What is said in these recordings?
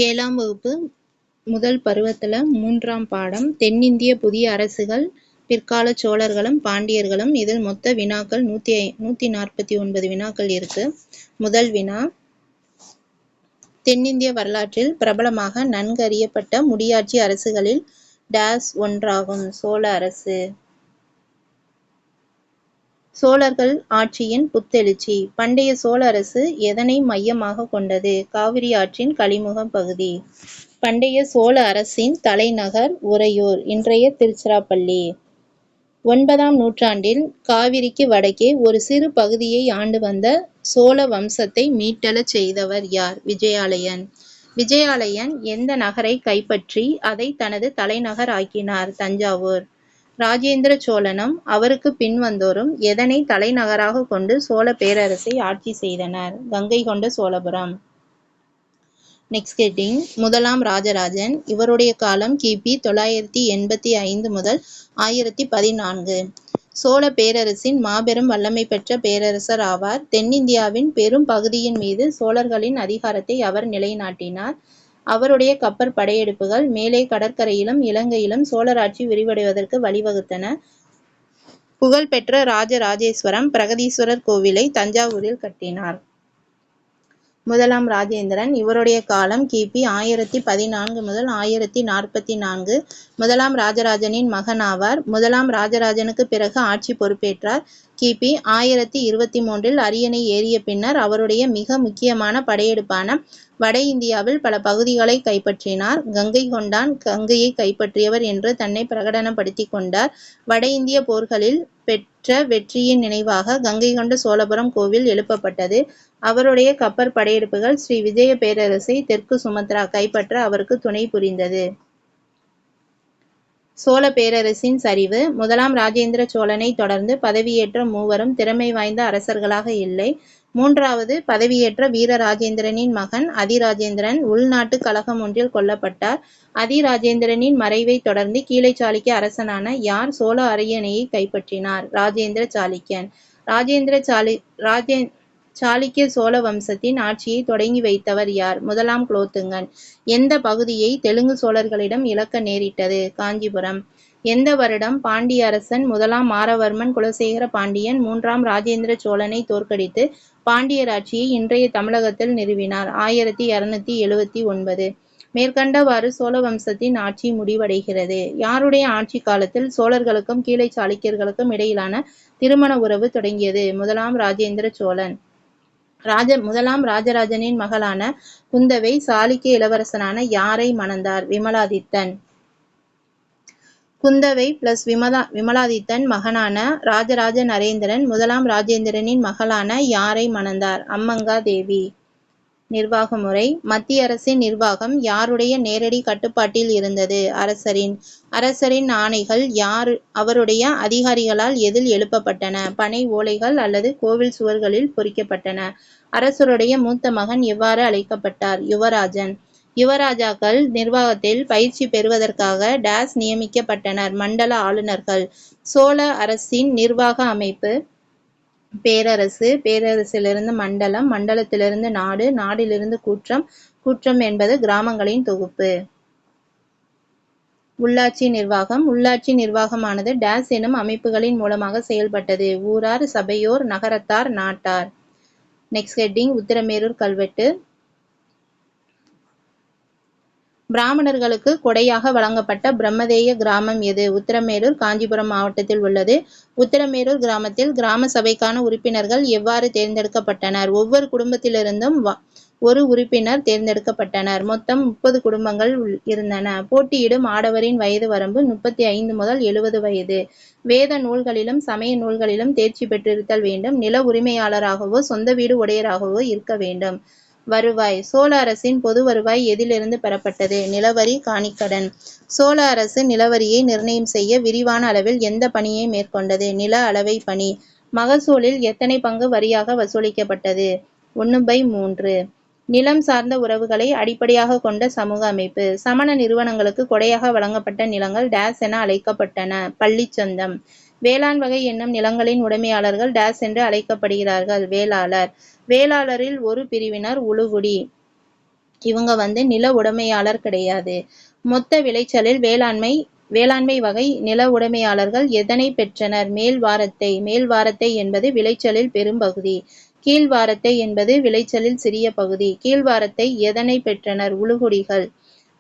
ஏழாம் வகுப்பு முதல் பருவத்தில் 3ஆம் பாடம் தென்னிந்திய புதிய அரசுகள் பிற்கால சோழர்களும் பாண்டியர்களும். இதில் மொத்த வினாக்கள் 149 வினாக்கள் இருக்கு. முதல் வினா, தென்னிந்திய வரலாற்றில் பிரபலமாக நன்கு அறியப்பட்ட முடியாட்சி அரசுகளில் டேஸ் ஒன்றாகும். சோழ அரசு. சோழர்கள் ஆட்சியின் புத்தெழுச்சி. பண்டைய சோழ அரசு எதனை மையமாக கொண்டது? காவிரி ஆற்றின் கழிமுக பகுதி. பண்டைய சோழ அரசின் தலைநகர் உறையூர், இன்றைய திருச்சிராப்பள்ளி. 9ஆம் நூற்றாண்டில் காவிரிக்கு வடக்கே ஒரு சிறு பகுதியை ஆண்டு வந்த சோழ வம்சத்தை மீட்டெழச் செய்தவர் யார்? விஜயாலயன். விஜயாலயன் எந்த நகரை கைப்பற்றி அதை தனது தலைநகர் ஆக்கினார்? தஞ்சாவூர். ராஜேந்திர சோழனும் அவருக்கு பின்வந்தோரும் எதனை தலைநகராக கொண்டு சோழ பேரரசை ஆட்சி செய்தனர்? கங்கை கொண்ட சோழபுரம். நெக்ஸ்ட் ஹெட்டிங், முதலாம் ராஜராஜன். இவருடைய காலம் கிபி 985 முதல் 1014. சோழ பேரரசின் மாபெரும் வல்லமை பெற்ற பேரரசர் ஆவார். தென்னிந்தியாவின் பெரும் பகுதியின் மீது சோழர்களின் அதிகாரத்தை அவர் நிலைநாட்டினார். அவருடைய கப்பற் படையெடுப்புகள் மேலே கடற்கரையிலும் இலங்கையிலும் சோழராட்சி விரிவடைவதற்கு வழிவகுத்தன. புகழ்பெற்ற ராஜராஜேஸ்வரம் பிரகதீஸ்வரர் கோவிலை தஞ்சாவூரில் கட்டினார். முதலாம் ராஜேந்திரன். இவருடைய காலம் கிபி 1014 முதல் 1044. முதலாம் ராஜராஜனின் மகன் ஆவார். முதலாம் ராஜராஜனுக்கு பிறகு ஆட்சி பொறுப்பேற்றார். கிபி 1023 அரியணை ஏறிய பின்னர் அவருடைய மிக முக்கியமான படையெடுப்பான வட இந்தியாவில் பல பகுதிகளை கைப்பற்றினார். கங்கை கொண்டான் கங்கையை கைப்பற்றியவர் என்று தன்னை பிரகடனப்படுத்தி கொண்டார். வட இந்திய போர்களில் பெற்ற வெற்றியின் நினைவாக கங்கை கொண்ட சோழபுரம் கோவில் எழுப்பப்பட்டது. அவருடைய கப்பற் படையெடுப்புகள் ஸ்ரீ விஜய பேரரசை தெற்கு சுமத்ரா கைப்பற்ற அவருக்கு துணை புரிந்தது. சோழ பேரரசின் சரிவு. முதலாம் ராஜேந்திர சோழனை தொடர்ந்து பதவியேற்ற மூவரும் திறமை வாய்ந்த அரசர்களாக இல்லை. மூன்றாவது பதவியேற்ற வீரராஜேந்திரனின் மகன் அதிராஜேந்திரன் உள்நாட்டு கலகம் ஒன்றில் கொல்லப்பட்டார். அதிராஜேந்திரனின் மறைவை தொடர்ந்து கீழை சாளுக்கிய அரசனான யார் சோழ அரியணையை கைப்பற்றினார்? ராஜேந்திர சாளுக்கியன். சாளுக்கிய சோழ வம்சத்தின் ஆட்சியை தொடங்கி வைத்தவர் யார்? முதலாம் குலோத்துங்கன். எந்த பகுதியை தெலுங்கு சோழர்களிடம் இழக்க நேரிட்டது? காஞ்சிபுரம். எந்த வருடம் பாண்டிய அரசன் முதலாம் மாறவர்மன் குலசேகர பாண்டியன் 3ஆம் ராஜேந்திர சோழனை தோற்கடித்து பாண்டியராட்சியை இன்றைய தமிழகத்தில் நிறுவினார்? 1279. மேற்கண்டவாறு சோழ வம்சத்தின் ஆட்சி முடிவடைகிறது. யாருடைய ஆட்சி காலத்தில் சோழர்களுக்கும் கீழை சாளுக்கியர்களுக்கும் இடையிலான திருமண உறவு தொடங்கியது? முதலாம் ராஜேந்திர சோழன். முதலாம் ராஜராஜனின் மகளான குந்தவை சாளுக்கிய இளவரசனான யாரை மணந்தார்? விமலாதித்தன். குந்தவை பிளஸ் விமலாதித்தன் மகனான ராஜராஜ நரேந்திரன் முதலாம் ராஜேந்திரனின் மகளான யாரை மணந்தார்? அம்மங்கா தேவி. நிர்வாக முறை. மத்திய அரசின் நிர்வாகம் யாருடைய நேரடி கட்டுப்பாட்டில் இருந்தது? அரசரின். அரசரின் ஆணைகள் அவருடைய அதிகாரிகளால் எதில் எழுப்பப்பட்டன? பனை ஓலைகள் அல்லது கோவில் சுவர்களில் பொறிக்கப்பட்டன. அரசருடைய மூத்த மகன் எவ்வாறு அழைக்கப்பட்டார்? யுவராஜன். யுவராஜாக்கள் நிர்வாகத்தில் பயிற்சி பெறுவதற்காக டேஸ் நியமிக்கப்பட்டனர்? மண்டல ஆளுநர்கள். சோழ அரசின் நிர்வாக அமைப்பு. பேரரசு, பேரரசிலிருந்து மண்டலம், மண்டலத்திலிருந்து நாடு, நாடிலிருந்து கூற்றம், கூற்றம் என்பது கிராமங்களின் தொகுப்பு. உள்ளாட்சி நிர்வாகம். உள்ளாட்சி நிர்வாகமானது டேஸ் எனும் அமைப்புகளின் மூலமாக செயல்பட்டது. ஊரார், சபையோர், நகரத்தார், நாட்டார். நெக்ஸ்ட் ஹெட்டிங், உத்திரமேரூர் கல்வெட்டு. பிராமணர்களுக்கு கொடையாக வழங்கப்பட்ட பிரம்மதேய கிராமம் எது? உத்திரமேரூர் காஞ்சிபுரம் மாவட்டத்தில் உள்ளது. உத்திரமேரூர் கிராமத்தில் கிராம சபைக்கான உறுப்பினர்கள் எவ்வாறு தேர்ந்தெடுக்கப்பட்டனர்? ஒவ்வொரு குடும்பத்திலிருந்தும் ஒரு உறுப்பினர் தேர்ந்தெடுக்கப்பட்டனர். மொத்தம் 30 குடும்பங்கள் இருந்தன. போட்டியிடும் ஆடவரின் வயது வரம்பு 35 முதல் 70 வயது. வேத நூல்களிலும் சமய நூல்களிலும் தேர்ச்சி பெற்றிருத்தல் வேண்டும். நில உரிமையாளராகவோ சொந்த வீடு உடையராகவோ இருக்க வேண்டும். வருவாய். சோழ அரசின் பொது வருவாய் எதிலிருந்து பெறப்பட்டது? நிலவரி, காணிக்கடன். சோழ அரசு நிலவரியை நிர்ணயம் செய்ய விரிவான அளவில் எந்த பணியை மேற்கொண்டது? நில அளவை பணி. மகசூலில் எத்தனை பங்கு வரியாக வசூலிக்கப்பட்டது? 1/3. நிலம் சார்ந்த உறவுகளை அடிப்படையாக கொண்ட சமூக அமைப்பு. சமண நிறுவனங்களுக்கு கொடையாக வழங்கப்பட்ட நிலங்கள் டேஸ் என அழைக்கப்பட்டன? பள்ளிச்சந்தம். வேளாண் வகை என்னும் நிலங்களின் உடைமையாளர்கள் டேஸ் என்று அழைக்கப்படுகிறார்கள்? வேளாளர். வேளாளரில் ஒரு பிரிவினர் உழுகுடி. இவங்க வந்து நில உடைமையாளர் கிடையாது. மொத்த விளைச்சலில் வேளாண்மை வகை நில உடைமையாளர்கள் எதனை பெற்றனர்? மேல்வாரத்தை. மேல்வாரத்தை என்பது விளைச்சலில் பெரும் பகுதி. கீழ்வாரத்தை என்பது விளைச்சலில் சிறிய பகுதி. கீழ்வாரத்தை எதனை பெற்றனர்? உழுகுடிகள்.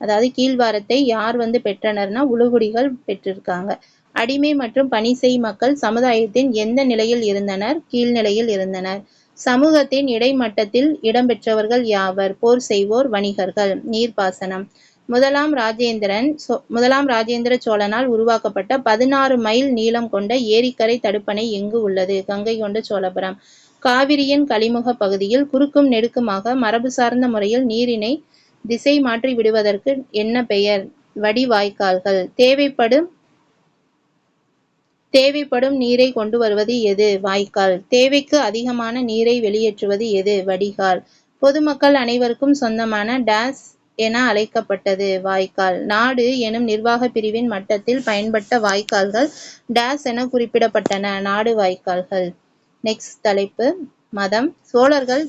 அதாவது கீழ்வாரத்தை யார் வந்து பெற்றனர்னா உழுகுடிகள் பெற்றிருக்காங்க. அடிமை மற்றும் பணிசெய் மக்கள் சமுதாயத்தின் எந்த நிலையில் இருந்தனர்? கீழ்நிலையில் இருந்தனர். சமூகத்தின் இடைமட்டத்தில் இடம்பெற்றவர்கள் யாவர்? போர் செய்வோர், வணிகர்கள். நீர்ப்பாசனம். முதலாம் ராஜேந்திர சோழனால் உருவாக்கப்பட்ட 16 மைல் நீளம் கொண்ட ஏரிக்கரை தடுப்பணை எங்கு உள்ளது? கங்கை கொண்ட சோழபுரம். காவிரியின் கழிமுக பகுதியில் குறுக்கும் நெடுக்குமாக மரபு சார்ந்த முறையில் நீரினை திசை மாற்றி விடுவதற்கு என்ன பெயர்? வடிவாய்க்கால்கள். தேவைப்படும் நீரை கொண்டு வருவது எது? வாய்க்கால். தேவைக்கு அதிகமான நீரை வெளியேற்றுவது எது? வடிகால். பொதுமக்கள் அனைவருக்கும் சொந்தமான டேஸ் என அழைக்கப்பட்டது? வாய்க்கால். நாடு எனும் நிர்வாக பிரிவின் மட்டத்தில் பயன்பட்ட வாய்க்கால்கள் டேஸ் என குறிப்பிடப்பட்டன? நாடு வாய்க்கால்கள். நெக்ஸ்ட் தலைப்பு மதம். சோழர்கள்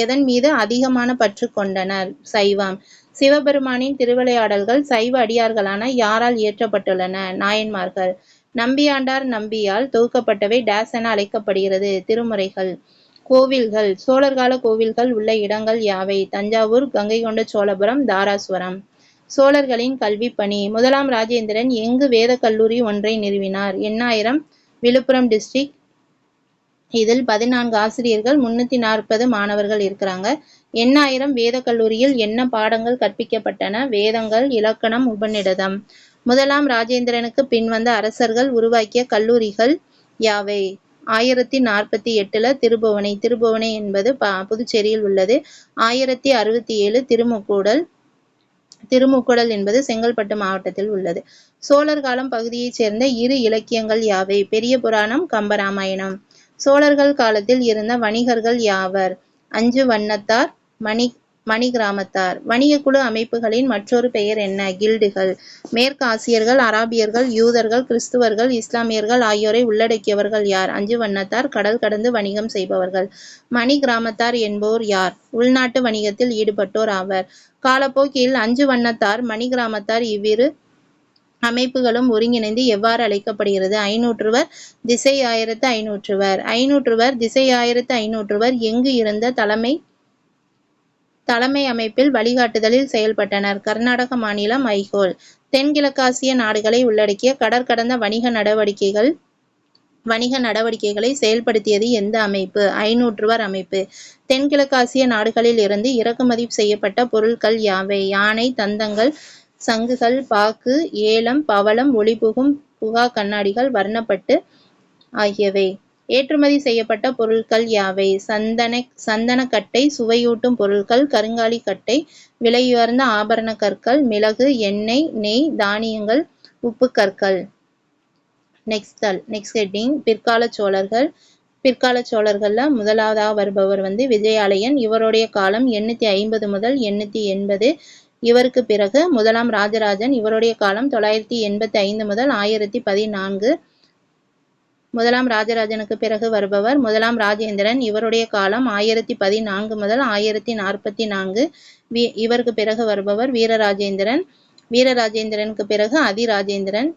எதன் மீது அதிகமான பற்று கொண்டனர்? சைவம். சிவபெருமானின் திருவிளையாடல்கள் சைவ அடியார்களான யாரால் இயற்றப்பட்டுள்ளன? நாயன்மார்கள். நம்பியாண்டார் நம்பியால் தொகுக்கப்பட்டவை டேஸ் என அழைக்கப்படுகிறது? திருமுறைகள். கோவில்கள். சோழர்கால கோவில்கள் உள்ள இடங்கள் யாவை? தஞ்சாவூர், கங்கை கொண்ட சோழபுரம், தாராசுரம். சோழர்களின் கல்விப் பணி. முதலாம் ராஜேந்திரன் எங்கு வேத கல்லூரி ஒன்றை நிறுவினார்? எண்ணாயிரம், விழுப்புரம் டிஸ்ட்ரிக்ட். இதில் 14 ஆசிரியர்கள், 340 மாணவர்கள் இருக்கிறாங்க. எண்ணாயிரம் வேத கல்லூரியில் என்ன பாடங்கள் கற்பிக்கப்பட்டன? வேதங்கள், இலக்கணம், உபநிடதம். முதலாம் ராஜேந்திரனுக்கு பின் வந்த அரசர்கள் உருவாக்கிய கல்லூரிகள் யாவை? 1048 திருபுவனை. திருபுவனை என்பது புதுச்சேரியில் உள்ளது. 1067 திருமுக்கூடல் என்பது செங்கல்பட்டு மாவட்டத்தில் உள்ளது. சோழர் காலம் பகுதியைச் சேர்ந்த இரு இலக்கியங்கள் யாவை? பெரிய புராணம், கம்பராமாயணம். சோழர்கள் காலத்தில் இருந்த வணிகர்கள் யாவர்? அஞ்சு வண்ணத்தார், மணிகிராமத்தார். வணிக குழு அமைப்புகளின் மற்றொரு பெயர் என்ன? கில்டுகள். மேற்கு ஆசியர்கள், அராபியர்கள், யூதர்கள், கிறிஸ்துவர்கள், இஸ்லாமியர்கள் ஆகியோரை உள்ளடக்கியவர்கள் யார்? அஞ்சு வண்ணத்தார். கடல் கடந்து வணிகம் செய்பவர்கள். மணி கிராமத்தார் என்போர் யார்? உள்நாட்டு வணிகத்தில் ஈடுபட்டோர் ஆவர். காலப்போக்கில் அஞ்சு வண்ணத்தார், மணி கிராமத்தார் இவ்விரு அமைப்புகளும் ஒருங்கிணைந்து எவ்வாறு அழைக்கப்படுகிறது? ஐநூற்றுவர், திசை 1500வர். ஐநூற்றுவர், திசை 1500வர் எங்கு இருந்த தலைமை அமைப்பில் வழிகாட்டுதலில் செயல்பட்டனர்? கர்நாடக மாநிலம் ஐஹோல். தென்கிழக்காசிய நாடுகளை உள்ளடக்கிய கடற்கடந்த வணிக நடவடிக்கைகளை செயல்படுத்தியது எந்த அமைப்பு? 500வர் அமைப்பு. தென்கிழக்காசிய நாடுகளில் இருந்து இறக்குமதி செய்யப்பட்ட பொருட்கள் யாவை? யானை, தந்தங்கள், சங்குகள், பாக்கு, ஏலம், பவளம், ஒளிபுகும் புகா கண்ணாடிகள், வர்ணப்பட்டு ஆகியவை. ஏற்றுமதி செய்யப்பட்ட பொருட்கள் யாவை? சந்தனக்கட்டை, சுவையூட்டும் பொருட்கள், கருங்காலி கட்டை, விலையுயர்ந்த ஆபரண கற்கள், மிளகு, எண்ணெய், நெய், தானியங்கள், உப்பு கற்கள். நெக்ஸ்ட் ஹெட்டிங் பிற்கால சோழர்கள். பிற்கால சோழர்கள்ல முதலாவதாக வருபவர் வந்து விஜயாலயன். இவருடைய காலம் 850 முதல் 880. இவருக்கு பிறகு முதலாம் ராஜராஜன். இவருடைய காலம் 985 முதல் 1014. முதலாம் ராஜராஜனுக்கு பிறகு வருபவர் முதலாம் ராஜேந்திரன். இவருடைய காலம் 1014 முதல் 1044. இவருக்கு பிறகு வருபவர் வீரராஜேந்திரன். வீரராஜேந்திரனுக்கு பிறகு அதிராஜேந்திரன்.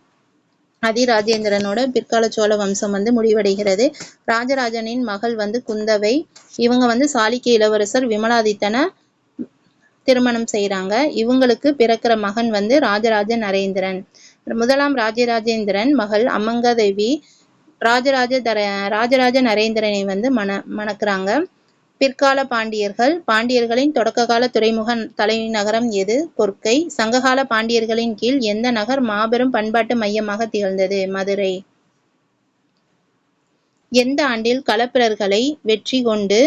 அதிராஜேந்திரனோட பிற்கால சோழ வம்சம் வந்து முடிவடைகிறது. ராஜராஜனின் மகள் வந்து குந்தவை. இவங்க வந்து சாளுக்கிய இளவரசர் விமலாதித்தனை திருமணம் செய்கிறாங்க. இவங்களுக்கு பிறக்கிற மகன் வந்து ராஜராஜ நரேந்திரன். முதலாம் ராஜராஜேந்திரன் மகள் அம்மங்காதேவி ராஜராஜ நரேந்திரனை வந்து மணக்கிறாங்க. பிற்கால பாண்டியர்கள். பாண்டியர்களின் தொடக்ககால துறைமுக தலைநகரம் எது? கொர்க்கை. சங்ககால பாண்டியர்களின் கீழ் எந்த நகர் மாபெரும் பண்பாட்டு மையமாக திகழ்ந்தது? மதுரை. எந்த ஆண்டில் களப்பிரர்களை வெற்றி கொண்டு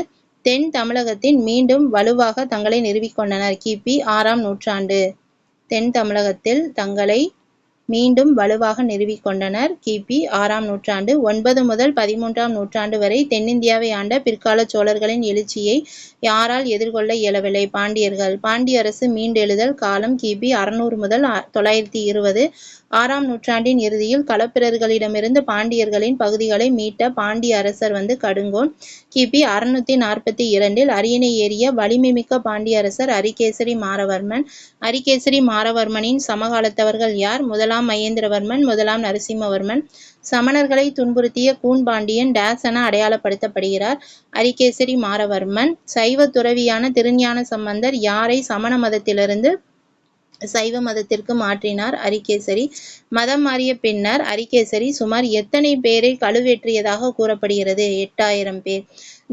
தென் தமிழகத்தின் மீண்டும் வலுவாக தங்களை நிறுவிக்கொண்டனர்? கிபி 6ஆம் நூற்றாண்டு. தென் தமிழகத்தில் தங்களை மீண்டும் வலுவாக நிறுவிக்கொண்டனர். கிபி 6ஆம் நூற்றாண்டு 9 முதல் 13ஆம் நூற்றாண்டு வரை தென்னிந்தியாவை ஆண்ட பிற்கால சோழர்களின் எழுச்சியை யாரால் எதிர்கொள்ள இயலவில்லை? பாண்டியர்கள். பாண்டிய அரசு மீண்டெழுதல் காலம் கிபி 600 முதல் 920. 6ஆம் நூற்றாண்டின் இறுதியில் களப்பிரர்களிடமிருந்து பாண்டியர்களின் பகுதிகளை மீட்ட பாண்டிய அரசர் கடுங்கோன். கிபி 642 அரியணை ஏறிய வலிமைமிக்க பாண்டிய அரசர் அரிகேசரி மாறவர்மன். அரிகேசரி மாறவர்மனின் சமகாலத்தவர்கள் யார்? 1ஆம் மகேந்திரவர்மன், 1ஆம் நரசிம்மவர்மன். சமணர்களை துன்புறுத்திய கூன் பாண்டியன் டேஸ் என அடையாளப்படுத்தப்படுகிறார். அரிகேசரி மாறவர்மன். சைவ துறவியான திருஞான சம்பந்தர் யாரை சமண மதத்திலிருந்து சைவ மதத்திற்கு மாற்றினார்? அரிகேசரி. மதம் மாறிய பின்னர் அரிகேசரி சுமார் எத்தனை பேரை கழுவேற்றியதாக கூறப்படுகிறது? 8000 பேர்.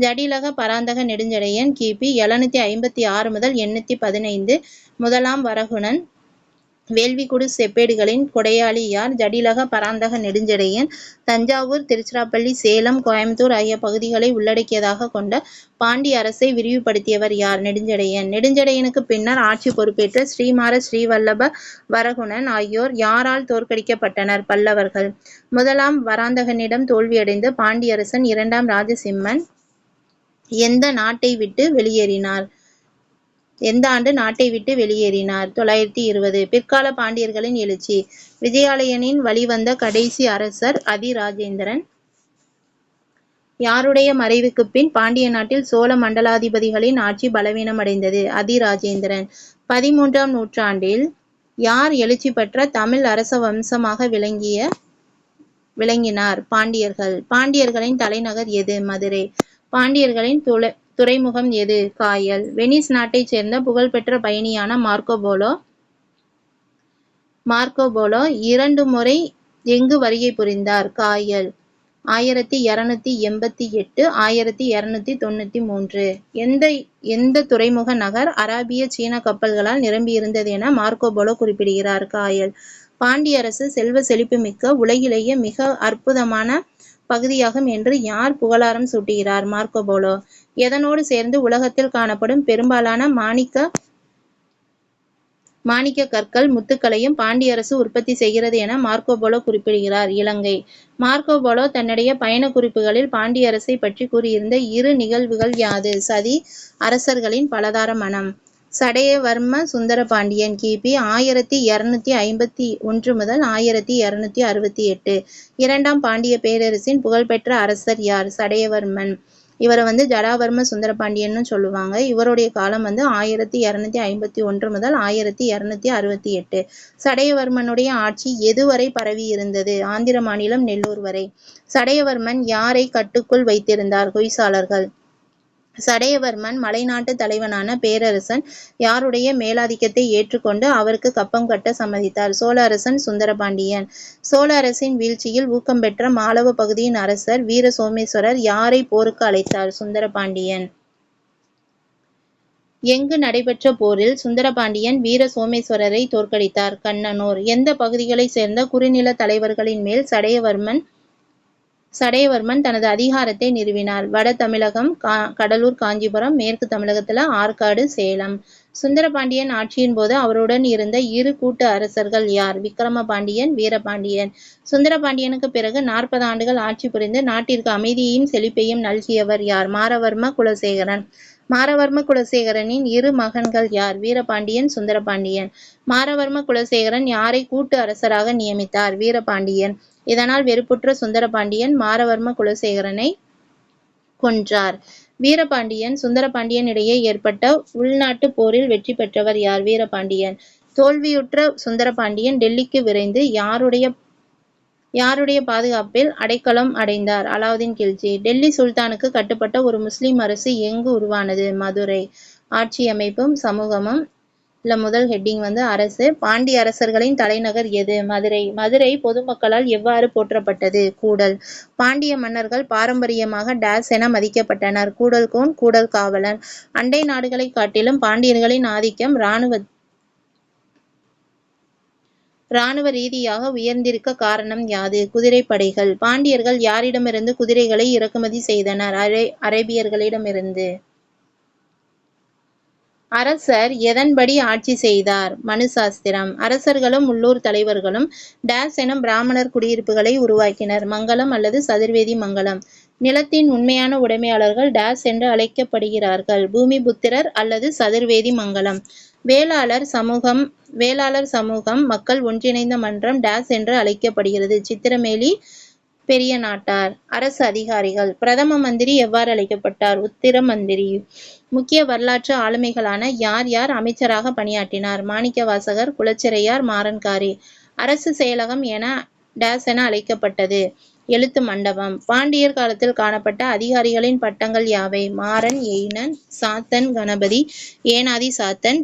ஜடிலக பராந்தக நெடுஞ்சடையன் கிபி 756 முதல் 815. 1ஆம் வரகுணன். வேள்விக்குடு செப்பேடுகளின் கொடையாளி யார்? ஜடிலக பராந்தக நெடுஞ்சடையன். தஞ்சாவூர், திருச்சிராப்பள்ளி, சேலம், கோயம்புத்தூர் ஆகிய பகுதிகளை உள்ளடக்கியதாக கொண்ட பாண்டிய அரசை விரிவுபடுத்தியவர் யார்? நெடுஞ்சடையன். நெடுஞ்சடையனுக்கு பின்னர் ஆட்சி பொறுப்பேற்ற ஸ்ரீமாற ஸ்ரீவல்லப வரகுணன் ஆகியோர் யாரால் தோற்கடிக்கப்பட்டனர்? பல்லவர்கள். 1ஆம் வராந்தகனிடம் தோல்வியடைந்த பாண்டியரசன் 2ஆம் ராஜசிம்மன் எந்த நாட்டை விட்டு வெளியேறினார்? எந்த ஆண்டு நாட்டை விட்டு வெளியேறினார்? 920. பிற்கால பாண்டியர்களின் எழுச்சி. விஜயாலயனின் வழிவந்த கடைசி அரசர் அதிராஜேந்திரன். யாருடைய மறைவுக்கு பின் பாண்டிய நாட்டில் சோழ மண்டலாதிபதிகளின் ஆட்சி பலவீனமடைந்தது? அதிராஜேந்திரன். 13ஆம் நூற்றாண்டில் யார் எழுச்சி பெற்ற தமிழ் அரச வம்சமாக விளங்கினார்? பாண்டியர்கள். பாண்டியர்களின் தலைநகர் எது? மதுரை. பாண்டியர்களின் துறைமுகம் எது? காயல். வெனிஸ் நாட்டைச் சேர்ந்த புகழ்பெற்ற பயணியான மார்க்கோபோலோ 2 முறை எங்கு வருகை புரிந்தார்? காயல். 1288, 1293. எந்த துறைமுக நகர் அராபிய சீன கப்பல்களால் நிரம்பியிருந்தது என மார்க்கோபோலோ குறிப்பிடுகிறார்? காயல். பாண்டிய அரசு செல்வ செழிப்புமிக்க உலகிலேயே மிக அற்புதமான பகுதியாகும் என்று யார் புகழாரம் சூட்டுகிறார்? மார்க்கோபோலோ. எதனோடு சேர்ந்து உலகத்தில் காணப்படும் பெரும்பாலான மாணிக்க கற்கள் முத்துக்களையும் பாண்டிய அரசு உற்பத்தி செய்கிறது என மார்க்கோபோலோ குறிப்பிடுகிறார்? இலங்கை. மார்க்கோபோலோ தன்னுடைய பயண குறிப்புகளில் பாண்டிய அரசை பற்றி கூறியிருந்த 2 நிகழ்வுகள் யாது? சதி, அரசர்களின் பலதார மனம். சடையவர்ம சுந்தர பாண்டியன் கிபி 1251 முதல் 1268. 2ஆம் பாண்டிய பேரரசின் புகழ்பெற்ற அரசர் யார்? சடையவர்மன். இவரை ஜடாவர்ம சுந்தர பாண்டியன்னு சொல்லுவாங்க. இவருடைய காலம் 1251 முதல் 1268. சடையவர்மனுடைய ஆட்சி எதுவரை பரவி இருந்தது? ஆந்திர மாநிலம் நெல்லூர் வரை. சடையவர்மன் யாரை கட்டுக்குள் வைத்திருந்தார்? ஹொய்சாளர்கள். சடையவர்மன் மலைநாட்டு தலைவனான பேரரசன் யாருடைய மேலாதிக்கத்தை ஏற்றுக்கொண்டு அவருக்கு கப்பம் கட்ட சம்மதித்தார்? சோழ அரசன் சுந்தரபாண்டியன். சோழ அரசின் வீழ்ச்சியில் ஊக்கம் பெற்ற மாலவ பகுதியின் அரசர் வீர சோமேஸ்வரர் யாரை போருக்கு அழைத்தார்? சுந்தரபாண்டியன். எங்கு நடைபெற்ற போரில் சுந்தரபாண்டியன் வீர சோமேஸ்வரரை தோற்கடித்தார்? கண்ணனூர். எந்த பகுதிகளைச் சேர்ந்த குறுநில தலைவர்களின் மேல் சடையவர்மன் தனது அதிகாரத்தை நிறுவினார்? வட தமிழகம், கடலூர், காஞ்சிபுரம். மேற்கு தமிழகத்தில் ஆற்காடு, சேலம். சுந்தரபாண்டியன் ஆட்சியின் போது அவருடன் இருந்த 2 கூட்டு அரசர்கள் யார்? விக்கிரமபாண்டியன், வீரபாண்டியன். சுந்தரபாண்டியனுக்கு பிறகு 40 ஆண்டுகள் ஆட்சி புரிந்து நாட்டிற்கு அமைதியையும் செழிப்பையும் நல்கியவர் யார்? மாறவர்ம குலசேகரன். மாறவர்ம குலசேகரனின் 2 மகன்கள் யார்? வீரபாண்டியன், சுந்தரபாண்டியன். மாறவர்ம குலசேகரன் யாரை கூட்டு அரசராக நியமித்தார்? வீரபாண்டியன். இதனால் வெறுப்புற்ற சுந்தரபாண்டியன் மாறவர்ம குலசேகரனை கொன்றார். வீரபாண்டியன், சுந்தரபாண்டியன் இடையே ஏற்பட்ட உள்நாட்டு போரில் வெற்றி பெற்றவர் யார்? வீரபாண்டியன். தோல்வியுற்ற சுந்தரபாண்டியன் டெல்லிக்கு விரைந்து யாருடைய பாதுகாப்பில் அடைக்கலம் அடைந்தார்? அலாவுதீன் கில்ஜி. டெல்லி சுல்தானுக்கு கட்டுப்பட்ட ஒரு முஸ்லிம் அரசு எங்கு உருவானது? மதுரை. ஆட்சி அமைப்பும் சமூகமும். முதல் ஹெட்டிங் அரசு. பாண்டிய அரசர்களின் தலைநகர் எது? மதுரை. மதுரை பொதுமக்களால் எவ்வாறு போற்றப்பட்டது? கூடல். பாண்டிய மன்னர்கள் பாரம்பரியமாக டேஸ் என மதிக்கப்பட்டனர்? கூடல்கோன், கூடல் காவலன். அண்டை நாடுகளை காட்டிலும் பாண்டியர்களின் ஆதிக்கம் இராணுவ ரீதியாக உயர்ந்திருக்க காரணம் யாது? குதிரைப்படைகள். பாண்டியர்கள் யாரிடமிருந்து குதிரைகளை இறக்குமதி செய்தனர்? அரேபியர்களிடமிருந்து. அரசர் எதன்படி ஆட்சி செய்தார்? மனு சாஸ்திரம். அரசர்களும் உள்ளூர் தலைவர்களும் டேஸ் எனும் பிராமணர் குடியிருப்புகளை உருவாக்கினர். மங்கலம் அல்லது சதுர்வேதி மங்கலம். நிலத்தின் உண்மையான உடைமையாளர்கள் டேஸ் என்று அழைக்கப்படுகிறார்கள். பூமிபுத்திரர் அல்லது சதுர்வேதி மங்கலம். வேளாளர் சமூகம் மக்கள் ஒன்றிணைந்த மன்றம் டேஸ் என்று அழைக்கப்படுகிறது. சித்திரமேலி பெரிய நாட்டார். அரசு அதிகாரிகள். பிரதம மந்திரி எவ்வாறு அழைக்கப்பட்டார்? உத்திர மந்திரி. முக்கிய வரலாற்று ஆளுமைகளான யார் யார் அமைச்சராக பணியாற்றினார்? மாணிக்கவாசகர், குலச்சிறையார், மாறன்காரி. அரசு செயலகம் என டேஸ் என அழைக்கப்பட்டது. எழுத்து மண்டபம். பாண்டியர் காலத்தில் காணப்பட்ட அதிகாரிகளின் பட்டங்கள் யாவை? மாறன், எயினன், சாத்தன், கணபதி, ஏனாதி சாத்தன்,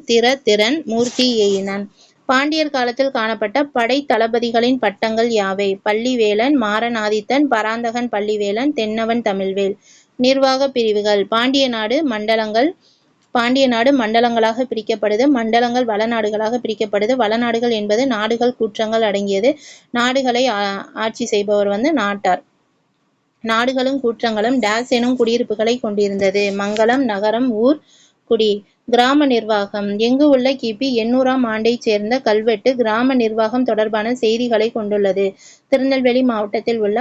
திறன், மூர்த்தி, எயினன். பாண்டியர் காலத்தில் காணப்பட்ட படை தளபதிகளின் பட்டங்கள் யாவை? பள்ளிவேலன், மாறன் ஆதித்தன், பராந்தகன் பள்ளிவேலன், தென்னவன் தமிழ்வேல். நிர்வாக பிரிவுகள். பாண்டிய நாடு மண்டலங்களாக பிரிக்கப்படுது. மண்டலங்கள் வளநாடுகளாக பிரிக்கப்படுது. வளநாடுகள் என்பது நாடுகள் கூற்றங்கள் அடங்கியது. நாடுகளை ஆட்சி செய்பவர் நாட்டார். நாடுகளும் கூற்றங்களும் டேஸ் எனும் குடியிருப்புகளை கொண்டிருந்தது. மங்கலம், நகரம், ஊர், குடி. கிராம நிர்வாகம். எங்கு உள்ள கிபி 800ஆம் ஆண்டைச் சேர்ந்த கல்வெட்டு கிராம நிர்வாகம் தொடர்பான செய்திகளை கொண்டுள்ளது. திருநெல்வேலி மாவட்டத்தில் உள்ள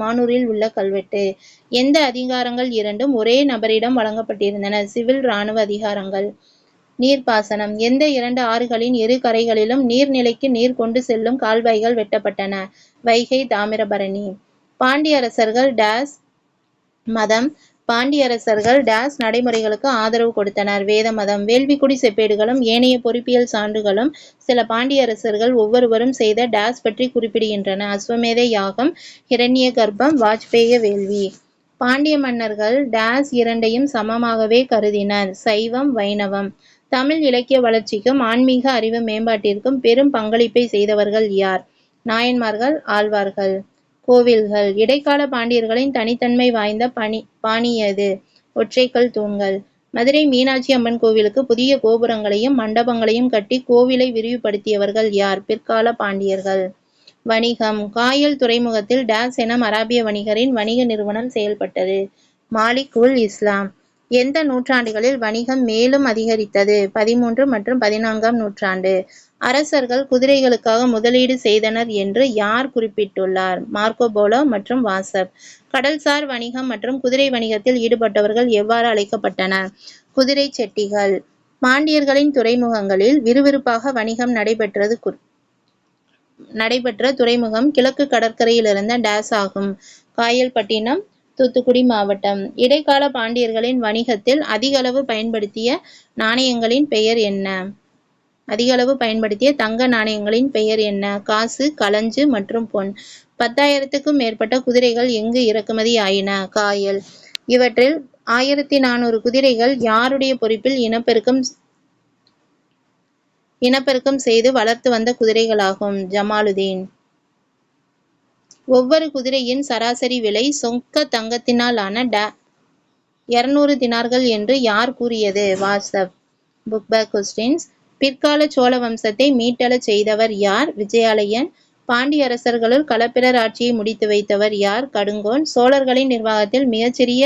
மானூரில் உள்ள கல்வெட்டு. எந்த அதிகாரங்கள் இரண்டும் ஒரே நபரிடம் வழங்கப்பட்டிருந்தன? சிவில், இராணுவ அதிகாரங்கள். நீர்ப்பாசனம். எந்த 2 ஆறுகளின் இரு கரைகளிலும் நீர்நிலைக்கு நீர் கொண்டு செல்லும் கால்வாய்கள் வெட்டப்பட்டன? வைகை, தாமிரபரணி. பாண்டியரசர்கள் டேஸ் மதம். பாண்டியரசர்கள் டேஸ் நடைமுறைகளுக்கு ஆதரவு கொடுத்தனர்? வேத மதம். வேள்விக்குடி செப்பேடுகளும் ஏனைய பொறிப்பியல் சான்றுகளும் சில பாண்டியரசர்கள் ஒவ்வொருவரும் செய்த டேஸ் பற்றி குறிப்பிடுகின்றன. அஸ்வமேத யாகம், ஹிரண்ய கர்ப்பம், வாஜ்பேய வேள்வி. பாண்டிய மன்னர்கள் டேஸ் இரண்டையும் சமமாகவே கருதினர். சைவம், வைணவம். தமிழ் இலக்கிய வளர்ச்சிக்கும் ஆன்மீக அறிவு மேம்பாட்டிற்கும் பெரும் பங்களிப்பை செய்தவர்கள் யார்? நாயன்மார்கள், ஆழ்வார்கள். கோவில்கள். இடைக்கால பாண்டியர்களின் தனித்தன்மை வாய்ந்த பாணி எது? ஒற்றைக்கல் தூண்கள். மதுரை மீனாட்சி அம்மன் கோவிலுக்கு புதிய கோபுரங்களையும் மண்டபங்களையும் கட்டி கோவிலை விரிவுபடுத்தியவர்கள் யார்? பிற்கால பாண்டியர்கள். வணிகம். காயல் துறைமுகத்தில் டேஸ் எனும் அராபிய வணிகரின் வணிக நிறுவனம் செயல்பட்டது. மாலிக் உல் இஸ்லாம். எந்த நூற்றாண்டுகளில் வணிகம் மேலும் அதிகரித்தது? 13 மற்றும் 14ஆம் நூற்றாண்டு. அரசர்கள் குதிரைகளுக்காக முதலீடு செய்தனர் என்று யார் குறிப்பிட்டுள்ளார்? மார்க்கோபோலோ மற்றும் வாசப். கடல்சார் வணிகம் மற்றும் குதிரை வணிகத்தில் ஈடுபட்டவர்கள் எவ்வாறு அழைக்கப்பட்டனர்? குதிரை செட்டிகள். பாண்டியர்களின் துறைமுகங்களில் விறுவிறுப்பாக வணிகம் நடைபெற்ற துறைமுகம் கிழக்கு கடற்கரையில் இருந்த டேஸ் ஆகும். காயல்பட்டினம், தூத்துக்குடி மாவட்டம். இடைக்கால பாண்டியர்களின் வணிகத்தில் அதிகளவு பயன்படுத்திய நாணயங்களின் பெயர் என்ன? அதிகளவு பயன்படுத்திய தங்க நாணயங்களின் பெயர் என்ன? காசு, களஞ்சு மற்றும் பொன். 10,000க்கும் மேற்பட்ட குதிரைகள் எங்கு இறக்குமதி ஆயின? காயல். இவற்றில் 1400 குதிரைகள் யாருடைய பொறுப்பில் இனப்பெருக்கம் செய்து வளர்த்து வந்த குதிரைகளாகும்? ஜமாலுதீன். ஒவ்வொரு குதிரையின் சராசரி விலை சொக்க தங்கத்தினால் ஆன 200 தினார்கள் என்று யார் கூறியது? வாசப். Book back questions. பிற்கால சோழ வம்சத்தை மீட்டெழச் செய்தவர் யார்? விஜயாலயன். பாண்டிய அரசர்களுள் களப்பிரர் ஆட்சியை முடித்து வைத்தவர் யார்? கடுங்கோன். சோழர்களின் நிர்வாகத்தில் மிகச்சிறிய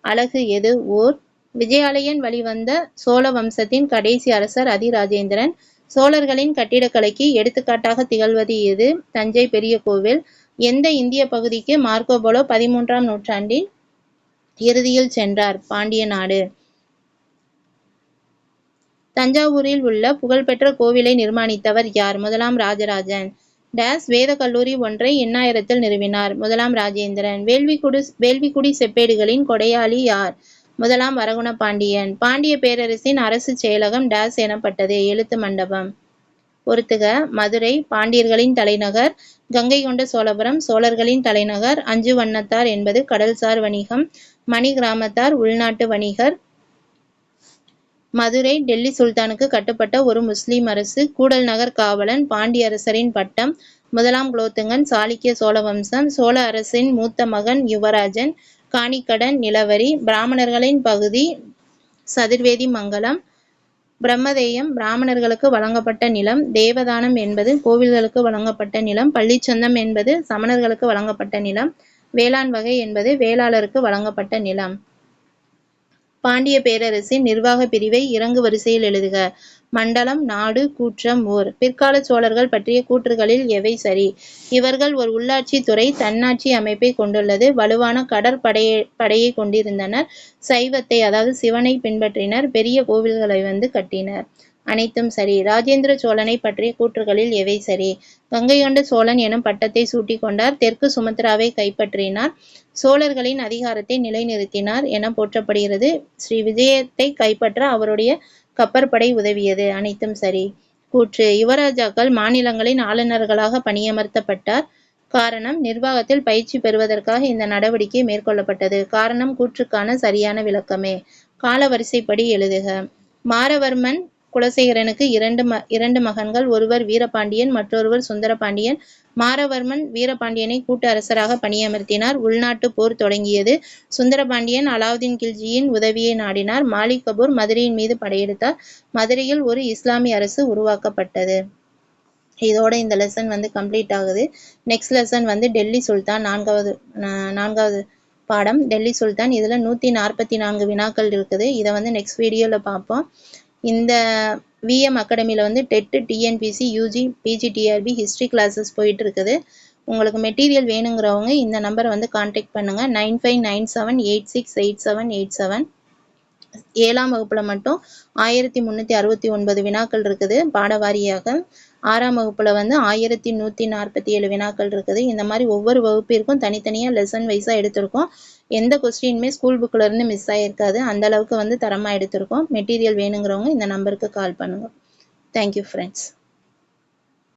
அலகு எது? ஊர். விஜயாலயன் வழிவந்த சோழ வம்சத்தின் கடைசி அரசர் அதிராஜேந்திரன். சோழர்களின் கட்டிடக்கலைக்கு எடுத்துக்காட்டாக திகழ்வது எது? தஞ்சை பெரிய கோவில். எந்த இந்திய பகுதிக்கு மார்க்கோபோலோ 13ஆம் நூற்றாண்டின் இறுதியில் சென்றார்? பாண்டிய நாடு. தஞ்சாவூரில் உள்ள புகழ்பெற்ற கோவிலை நிர்மாணித்தவர் யார்? முதலாம் ராஜராஜன். டேஸ் வேத கல்லூரி ஒன்றை எந்நாயிரத்தில் நிறுவினார்? முதலாம் ராஜேந்திரன். வேள்விக்குடி செப்பேடுகளின் கொடையாளி யார்? முதலாம் வரகுண பாண்டியன். பாண்டிய பேரரசின் அரசு செயலகம் டேஸ் எனப்பட்டது? எழுத்து மண்டபம். பொறுத்துக. மதுரை பாண்டியர்களின் தலைநகர். கங்கை கொண்ட சோழபுரம் சோழர்களின் தலைநகர். அஞ்சு வண்ணத்தார் என்பது கடல்சார் வணிகம். மணி கிராமத்தார் உள்நாட்டு வணிகர். மதுரை டெல்லி சுல்தானுக்கு கட்டுப்பட்ட ஒரு முஸ்லிம் அரசு. கூடல் நகர் காவலன். பாண்டிய அரசரின் பட்டம். முதலாம் குலோத்துங்கன். சாளுக்கிய சோழ வம்சம். சோழ அரசின் மூத்த மகன் யுவராஜன். காணிக்கடன், நிலவரி. பிராமணர்களின் பகுதி சதுர்வேதி மங்கலம். பிரம்மதேயம் பிராமணர்களுக்கு வழங்கப்பட்ட நிலம். தேவதானம் என்பது கோவில்களுக்கு வழங்கப்பட்ட நிலம். பள்ளிச்சொந்தம் என்பது சமணர்களுக்கு வழங்கப்பட்ட நிலம். வேளாண் வகை என்பது வேளாளருக்கு வழங்கப்பட்ட நிலம். பாண்டிய பேரரசின் நிர்வாக பிரிவை இறங்கு வரிசையில் எழுதுக. மண்டலம், நாடு, கூற்றம், ஊர். பிற்கால சோழர்கள் பற்றிய கூற்றுகளில் எவை சரி? இவர்கள் ஒரு உள்ளாட்சி துறை தன்னாட்சி அமைப்பை கொண்டுள்ளது. வலுவான கடற்படையை கொண்டிருந்தனர். சைவத்தை அதாவது சிவனை பின்பற்றினர். பெரிய கோவில்களை கட்டினர். அனைத்தும் சரி. ராஜேந்திர சோழனை பற்றிய கூற்றுகளில் எவை சரி? கங்கை கொண்ட சோழன் எனும் பட்டத்தை சூட்டிக் கொண்டார். தெற்கு சுமத்ராவை கைப்பற்றினார். சோழர்களின் அதிகாரத்தை நிலைநிறுத்தினார் என போற்றப்படுகிறது. ஸ்ரீ விஜயத்தை கைப்பற்ற அவருடைய கப்பற்படை உதவியது. அனைத்தும் சரி. கூற்று: யுவராஜாக்கள் மாநிலங்களின் ஆளுநர்களாக பணியமர்த்தப்பட்டார். காரணம்: நிர்வாகத்தில் பயிற்சி பெறுவதற்காக இந்த நடவடிக்கை மேற்கொள்ளப்பட்டது. காரணம்: கூற்றுக்கான சரியான விளக்கமே. கால வரிசைப்படி எழுதுக. மாறவர்மன் குலசேகரனுக்கு இரண்டு மகன்கள். ஒருவர் வீரபாண்டியன், மற்றொருவர் சுந்தரபாண்டியன். மாறவர்மன் வீரபாண்டியனை கூட்டு அரசராக பணியமர்த்தினார். உள்நாட்டு போர் தொடங்கியது. சுந்தரபாண்டியன் அலாவுதீன் கில்ஜியின் உதவியை நாடினார். மாலிக் கபூர் மதுரையின் மீது படையெடுத்தார். மதுரையில் ஒரு இஸ்லாமிய அரசு உருவாக்கப்பட்டது. இதோட இந்த லெசன் கம்ப்ளீட் ஆகுது. நெக்ஸ்ட் லெசன் டெல்லி சுல்தான், நான்காவது பாடம் டெல்லி சுல்தான். இதில் 144 வினாக்கள் இருக்குது. இதை நெக்ஸ்ட் வீடியோவில் பார்ப்போம். இந்த விஎம் அகாடமியில் TET, TNPSC, UG, PGTRB history classes போயிட்டு இருக்குது. உங்களுக்கு மெட்டீரியல் வேணுங்கிறவங்க இந்த நம்பரை கான்டாக்ட் பண்ணுங்க. 9597868787. 7ஆம் வகுப்புல மட்டும் 1369 வினாக்கள் இருக்குது பாடவாரியாக. 6ஆம் வகுப்புல 1147 வினாக்கள் இருக்குது. இந்த மாதிரி ஒவ்வொரு வகுப்பிற்கும் தனித்தனியாக லெசன் வைஸாக எடுத்திருக்கோம். எந்த கொஸ்டினுமே ஸ்கூல் புக்கில் இருந்து மிஸ் ஆகிருக்காது. அந்த அளவுக்கு தரமாக எடுத்திருக்கோம். மெட்டீரியல் வேணுங்கிறவங்க இந்த நம்பருக்கு கால் பண்ணுங்க. Thank you friends.